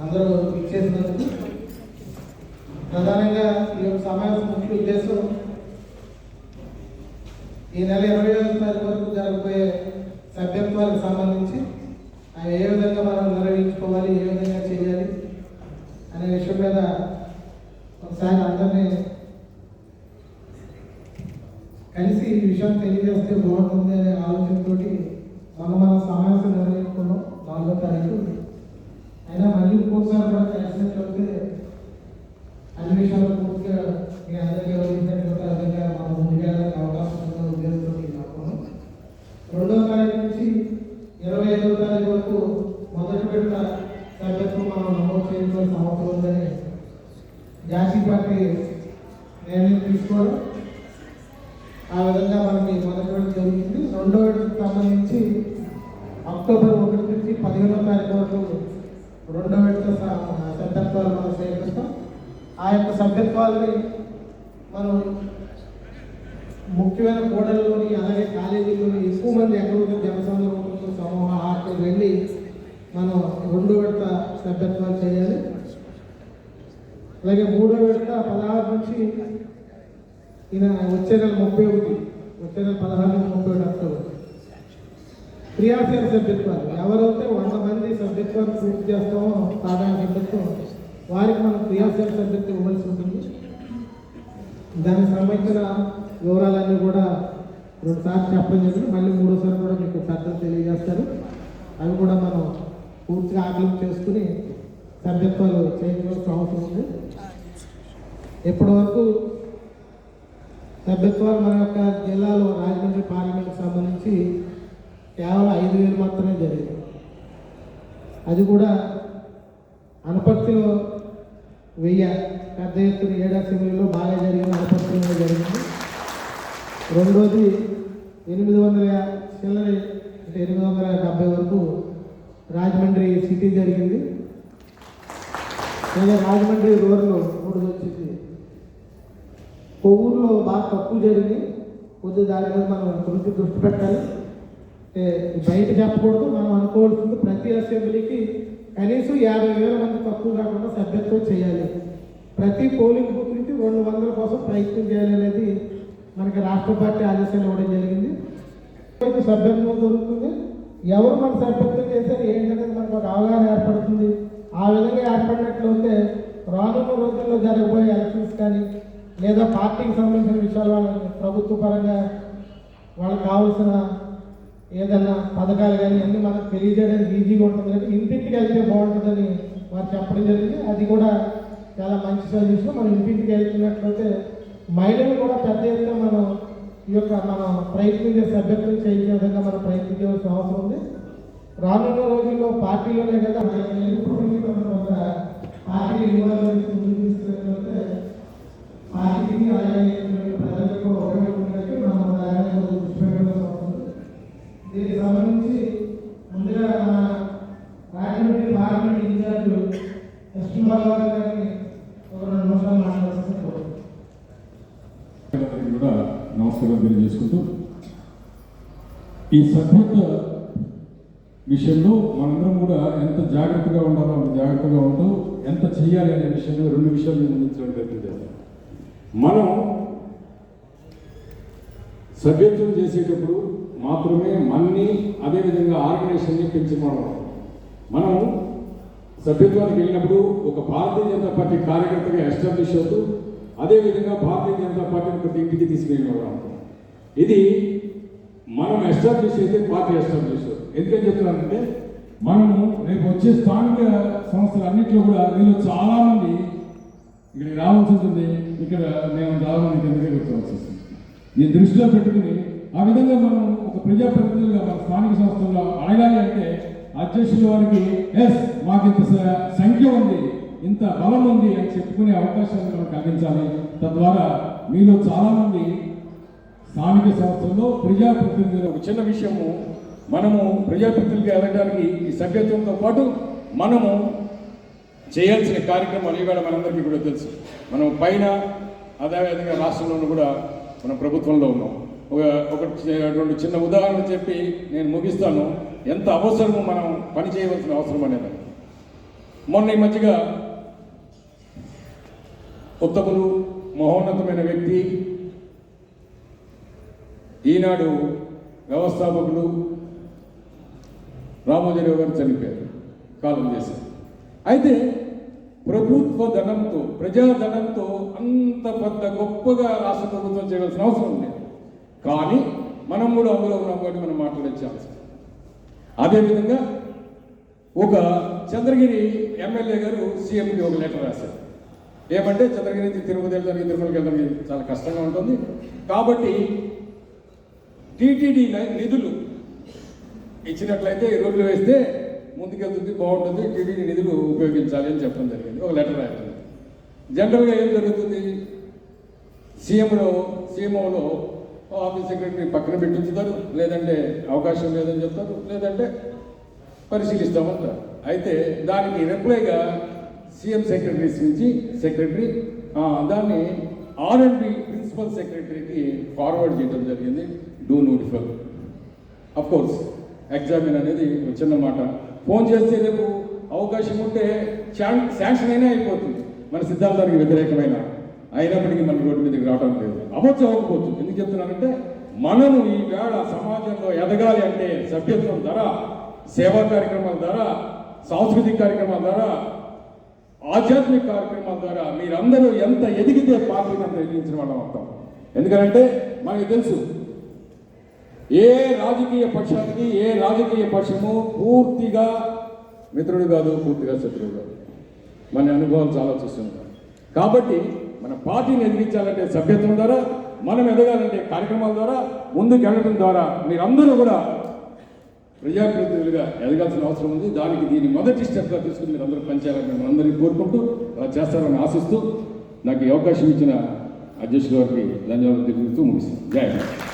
అందరూ ఇచ్చేసినందుకు. ప్రధానంగా ఈ యొక్క సమావేశం ముఖ్య ఉద్దేశం ఈ నెల 25వ తారీఖు వరకు జరగబోయే సభ్యత్వాలకు సంబంధించి అవి ఏ విధంగా మనం నిర్వహించుకోవాలి, ఏ విధంగా చేయాలి అనే విషయం మీద ఒకసారి అందరినీ కలిసి ఈ విషయం తెలియజేస్తే బాగుంటుంది అనే ఆలోచనతో మనం సమావేశం నిర్వహించుకున్నాం 4వ తారీఖు. అయినా మళ్ళీ ఇంకోసారి కూడా కలిసినట్లయితే అన్ని విషయాలు పూర్తిగా మీ అందరికీ వివరించినట్లయితే విధంగా మనం ముందుకెళ్ళడానికి అవకాశం ఉందన్న ఉద్దేశంతో అనుకున్నాం. 2వ తారీఖు నుంచి 25వ తారీఖు వరకు మొదటి విడత సభ్యత్వం మనం నమోదు చేయించాల్సిన అవసరం ఉందని జాతీయ పార్టీ నిర్ణయం తీసుకోవడం. ఆ విధంగా మనకి మొదటి విడత జరుగుతుంది. 2వ విడతకు సంబంధించి అక్టోబర్ 1 నుంచి 15వ తారీఖు వరకు 2వ విడత సభ్యత్వాలు మనం సేకరిస్తాం. ఆ యొక్క సభ్యత్వాలని మనం ముఖ్యమైన కూడలిలోని అలాగే కాలేజీలోని ఎక్కువ మంది ఎక్కడ జనసంఘం సమూహ ఆటలు వెళ్ళి మనం 2వ విడత సభ్యత్వాలు చేయాలి. అలాగే 3వ విడత 16 నుంచి ఈయన వచ్చే నెల 31, వచ్చే నెల 16 నుంచి 31 అక్టోబర్ క్రియాశీల సభ్యత్వాలు ఎవరైతే 100 మంది సభ్యత్వాన్ని పూర్తి చేస్తామో సాధారణ సభ్యత్వం వారికి మనం క్రియాశీల సభ్యత్వం ఇవ్వాల్సి ఉంటుంది. దానికి సంబంధించిన వివరాలన్నీ కూడా 2 సార్లు చెప్పడం జరిగింది. మళ్ళీ 3వసారి కూడా మీకు పెద్దలు తెలియజేస్తారు. అవి కూడా మనం పూర్తిగా ఆకలింపు చేసుకుని సభ్యత్వాలు చేయించాల్సిన అవసరం ఉంది. ఇప్పటి వరకు సభ్యత్వాలు మన యొక్క జిల్లాలో రాజమండ్రి పార్లమెంట్కి సంబంధించి కేవలం 5,000 మాత్రమే జరిగింది. అది కూడా అనపర్తిలో 1000 పెద్ద ఎత్తున 7 అసెంబ్లీలో బాగా జరిగింది, అనపర్తిలో జరిగింది. రెండోది 800 చిల్లర అంటే 870 వరకు రాజమండ్రి సిటీ జరిగింది. లేదా రాజమండ్రి రూరల్ 3 వచ్చింది. కొవ్వూరులో బాగా తక్కువ జరిగింది. కొద్దిగా దాని మీద మనం గురించి దృష్టి పెట్టాలి. బయట చెప్పకూడదు. మనం అనుకోవాల్సింది ప్రతి అసెంబ్లీకి కనీసం 50,000 మంది తక్కువ కాకుండా సభ్యత్వం చేయాలి. ప్రతి పోలింగ్ బూత్ నుంచి 200 కోసం ప్రయత్నం చేయాలనేది మనకి రాష్ట్ర పార్టీ ఆదేశాలు ఇవ్వడం జరిగింది. సభ్యత్వం దొరుకుతుంది. ఎవరు మన సభ్యత్వం చేశారు ఏంటనేది మనకు ఒక అవగాహన ఏర్పడుతుంది. ఆ విధంగా ఏర్పడినట్లయితే రానున్న రోజుల్లో జరగబోయే ఎలక్షన్స్ కానీ లేదా పార్టీకి సంబంధించిన విషయాలు వాళ్ళని ప్రభుత్వ పరంగా వాళ్ళకి కావాల్సిన ఏదన్నా పథకాలు కానీ అన్నీ మనకు తెలియజేయడానికి ఈజీగా ఉంటుంది. కానీ ఇంటింటికి వెళ్తే బాగుంటుందని వారు చెప్పడం జరిగింది. అది కూడా చాలా మంచి సజెషన్. మనం ఇంటింటికి వెళ్తున్నట్లయితే మహిళలు కూడా పెద్ద ఎత్తున మనం ఈ యొక్క మనం ప్రయత్నించే సభ్యత్వం చేయించే విధంగా మనం ప్రయత్నించవలసిన అవసరం ఉంది. రానున్న రోజుల్లో పార్టీలోనే కదా పార్టీ పార్టీకి అలాగే ప్రజలకు ఉపయోగపడినట్టు మనం దృష్టి పెట్టవలసి వస్తుంది. దీనికి సంబంధించి ముందుగా మన రాజమండ్రి పార్లమెంట్ ఇన్ఛార్జ్ కృష్ణ బాబు గారిని ఒక 2 నిమిషాలు మాట్లాడుతూ కూడా నమస్కారం తెలియజేసుకుంటూ ఈ సభ్యత్వ విషయంలో మనందరం కూడా ఎంత జాగ్రత్తగా ఉండాలో అంత జాగ్రత్తగా ఉంటూ ఎంత చేయాలి అనే విషయంలో 2 విషయాలు ముందుంచడం ప్రయత్నం చేస్తాం. మనం సభ్యత్వం చేసేటప్పుడు మాత్రమే మన్ని అదేవిధంగా ఆర్గనైజేషన్ని పెంచుకోవడం. మనం సభ్యత్వానికి వెళ్ళినప్పుడు ఒక భారతీయ జనతా పార్టీ కార్యకర్తగా ఎస్టాబ్లిష్ అవుతూ అదేవిధంగా భారతీయ జనతా పార్టీని ప్రతి ఇంటికి తీసుకెళ్ళినవాడు. ఇది మనం ఎస్టాబ్లిష్ అయితే పార్టీ ఎస్టాబ్లిష్. ఎందుకని చెప్తున్నానంటే మనము రేపు వచ్చే స్థానిక సంస్థలు అన్నింటిలో కూడా మీలో చాలామంది ఇక్కడికి రావాల్సి ఉంటుంది. ఇక్కడ మేము చాలామంది కిందకే కూర్చోవాల్సి వస్తుంది. దీన్ని దృష్టిలో పెట్టుకుని ఆ విధంగా మనం ఒక ప్రజాప్రతినిధులుగా మన స్థానిక సంస్థల్లో అడగాలి అంటే అధ్యక్షుల వారికి మాకు ఇంత సంఖ్య ఉంది, ఇంత బలం ఉంది అని చెప్పుకునే అవకాశాన్ని మనం కలిగించాలి. తద్వారా మీలో చాలామంది స్థానిక సంస్థల్లో ప్రజాప్రతినిధులు. ఒక చిన్న విషయము, మనము ప్రజాప్రతినిధులుగా ఎదగడానికి ఈ సభ్యత్వంతో పాటు మనము చేయాల్సిన కార్యక్రమాలు ఇవాళ మనందరికీ కూడా తెలుసు. మనం పైన అదేవిధంగా రాష్ట్రంలోనూ కూడా మనం ప్రభుత్వంలో ఉన్నాం. ఒక 2 చిన్న ఉదాహరణలు చెప్పి నేను ముగిస్తాను. ఎంత అవసరమో మనం పని చేయవలసిన అవసరం అనేది. మొన్న ఈ మధ్యగా ఉత్తములు మహోన్నతమైన వ్యక్తి ఈనాడు వ్యవస్థాపకులు రామోజీరావు గారు చనిపోయారు, కాలం చేశారు. అయితే ప్రభుత్వ ధనంతో, ప్రజాధనంతో అంత పెద్ద గొప్పగా రాష్ట్ర ప్రభుత్వం చేయవలసిన అవసరం లేదు. కానీ మనం కూడా అందులో ఉన్నాం కాబట్టి మనం మాట్లాడే ఛాన్స్. అదేవిధంగా ఒక చంద్రగిరి ఎమ్మెల్యే గారు సీఎంకి ఒక లెటర్ రాశారు. ఏమంటే చంద్రగిరి నుంచి తిరుమలకి వెళ్ళడానికి చాలా కష్టంగా ఉంటుంది, కాబట్టి టీటీడీ నిధులు ఇచ్చినట్లయితే రోడ్లు వేస్తే ముందుకెళ్తుంది, బాగుంటుంది, టీటీడీ నిధులు ఉపయోగించాలి అని చెప్పడం జరిగింది. ఒక లెటర్ రాయడం. జనరల్గా ఏం జరుగుతుంది, సీఎంఓలో ఆఫీస్ సెక్రటరీ పక్కన పెట్టించుతారు, లేదంటే అవకాశం లేదని చెప్తారు, లేదంటే పరిశీలిస్తామంటారు. అయితే దానికి రిప్లైగా సీఎం సెక్రటరీస్ నుంచి సెక్రటరీ దాన్ని R&B ప్రిన్సిపల్ సెక్రటరీకి ఫార్వర్డ్ చేయడం జరిగింది. Do notify. అఫ్కోర్స్ ఎగ్జామిన్ అనేది ఒక చిన్న మాట, ఫోన్ చేస్తే రేపు అవకాశం ఉంటే శాంక్షన్ అయినా అయిపోతుంది, మన సిద్ధాంతానికి వ్యతిరేకమైన అయినప్పటికీ మన రోడ్డు మీదకి రావడం లేదు. అవ్వచ్చు, అవ్వకపోవచ్చు. ఎందుకు చెప్తున్నానంటే మనము ఈ వేళ సమాజంలో ఎదగాలి అంటే సభ్యత్వం ద్వారా, సేవా కార్యక్రమాల ద్వారా, సాంస్కృతిక కార్యక్రమాల ద్వారా, ఆధ్యాత్మిక కార్యక్రమాల ద్వారా మీరందరూ ఎంత ఎదిగితే పార్టీని అంత ఎదిగించిన వాళ్ళం అవుతాం. ఎందుకంటే మనకి తెలుసు ఏ రాజకీయ పక్షానికి ఏ రాజకీయ పక్షము పూర్తిగా మిత్రుడు కాదు, పూర్తిగా శత్రువు కాదు. మన అనుభవాలు చాలా చూస్తున్నాం. కాబట్టి మన పార్టీని ఎదిగించాలంటే సభ్యత్వం ద్వారా, మనం ఎదగాలంటే కార్యక్రమాల ద్వారా, ముందుకు వెళ్ళడం ద్వారా మీరందరూ కూడా ప్రజాప్రతినిధులుగా ఎదగాల్సిన అవసరం ఉంది. దానికి దీన్ని మొదటి స్టెప్గా తీసుకుని మీరు అందరూ పనిచేయాలని మనం అందరినీ కోరుకుంటూ అలా చేస్తారని ఆశిస్తూ నాకు ఈ అవకాశం ఇచ్చిన అధ్యక్షుల వారికి ధన్యవాదాలు తెలుపుతూ ముగిస్తాను. జై హింద్.